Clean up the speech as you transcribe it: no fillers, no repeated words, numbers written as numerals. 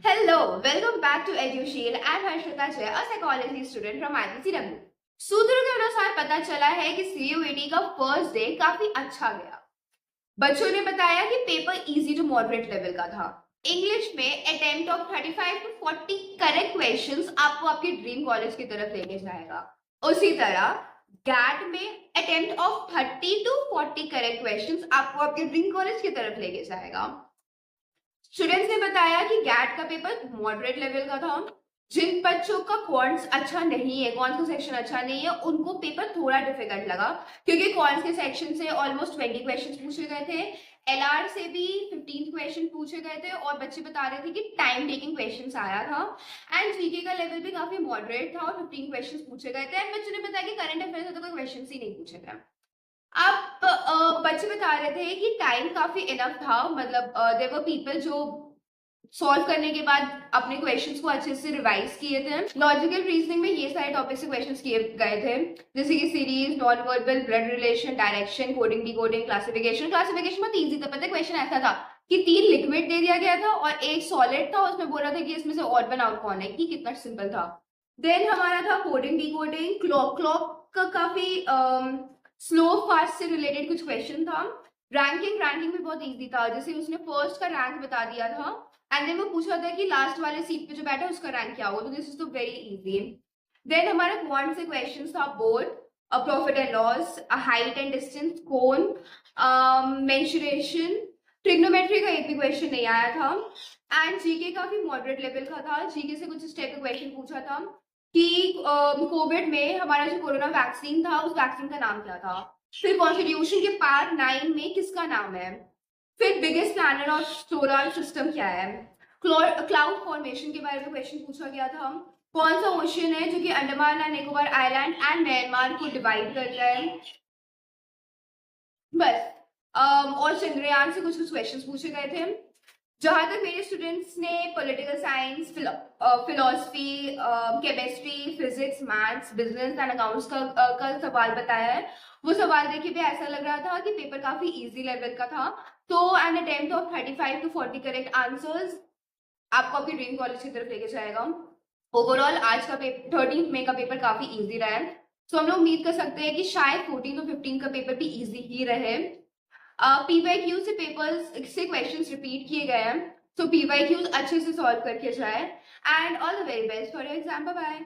Hello, welcome back to EduShield. I'm Harshita Jay, a psychology student from IPCW. सूत्रों के अनुसार पता चला है कि CUET का फर्स्ट डे काफी अच्छा गया। बच्चों ने बताया कि paper easy to moderate level का था। इंग्लिश में attempt of 35 to 40 correct questions आपको आपके ड्रीम कॉलेज की तरफ लेके जाएगा। उसी तरह गैट में attempt of 30 to 40 correct questions आपको आपके ड्रीम कॉलेज की तरफ लेके जाएगा। स्टूडेंट्स ने बताया कि गैट का पेपर मॉडरेट लेवल का था। जिन बच्चों का क्वांट्स अच्छा नहीं है, क्वांट्स का सेक्शन अच्छा नहीं है, उनको पेपर थोड़ा डिफिकल्ट लगा क्योंकि क्वांट्स के सेक्शन से ऑलमोस्ट 20 क्वेश्चंस पूछे गए थे। एलआर से भी 15 क्वेश्चन पूछे गए थे और बच्चे बता रहे थे कि टाइम टेकिंग क्वेश्चंस आया था। एंड जीके का लेवल भी काफी मॉडरेट था और 15 क्वेश्चंस पूछे गए थे। एंड बच्चों ने बताया कि करंट अफेयर्स से तो कोई क्वेश्चन ही नहीं पूछे गए। अब बच्चे बता रहे थे कि टाइम काफी इनफ था, मतलब देयर वर पीपल जो सॉल्व करने के बाद अपने क्वेश्चंस को अच्छे से रिवाइज किए थे। लॉजिकल रीजनिंग में ये सारे टॉपिक से क्वेश्चंस किए गए थे, जैसे कि series, non verbal, blood relation, direction, coding, decoding, classification. Classification बहुत इजी था। पता है क्वेश्चन ऐसा था कि 3 लिक्विड दे दिया गया था और एक सॉलिड था, उसमें बोला था कि इसमें से ऑड वन आउट कौन है। कि कितना सिंपल था। देन हमारा था कोडिंग, डिकोडिंग, क्लॉक का काफी स्लो फास्ट से रिलेटेड कुछ क्वेश्चन था। रैंकिंग भी बहुत इजी था, जैसे उसने फर्स्ट का रैंक बता दिया था एंड देन वो पूछा था कि लास्ट वाले सीट पे जो बैठा है उसका रैंक क्या होगा। तो दिस इज तो वेरी इजी। देन हमारा क्वांट से क्वेश्चन था board, profit and loss, height and distance, cone, mensuration. Trigonometry का एक भी क्वेश्चन नहीं आया था। एंड जीके काफी मॉडरेट लेवल का था। जीके से कुछ इस टाइप का क्वेश्चन पूछा था कि कोविड में हमारा जो कोरोना वैक्सीन था उस वैक्सीन का नाम क्या था। फिर कॉन्स्टिट्यूशन के पार्ट 9 में किसका नाम है। फिर biggest planet of solar system क्या है। क्लाउड फॉर्मेशन के बारे में क्वेश्चन पूछा गया था। कौन सा ओशन है जो कि Andaman and Nicobar island and Myanmar को डिवाइड करता है। बस और चंद्रयान से कुछ कुछ क्वेश्चंस पूछे गए थे। जहां तक मेरे स्टूडेंट्स ने political science, philosophy, chemistry, physics, maths, business and accounts का सवाल बताया है, वो सवाल देखिए भी ऐसा लग रहा था कि पेपर काफी इजी लेवल का था। तो an attempt of 35 to 40 correct answers आपको आपके ड्रीम कॉलेज की तरफ लेके जाएगा। ओवरऑल आज का 13 मई का पेपर काफी इजी रहा है। सो हम लोग उम्मीद कर सकते हैं कि शायद 14 और 15 का पेपर भी इजी ही रहे। पीवाईक्यू से पेपर्स से क्वेश्चंस रिपीट किए गए हैं, तो पीवाईक्यूज अच्छे से सॉल्व करके जाए। And all the very best for your exam. Bye bye.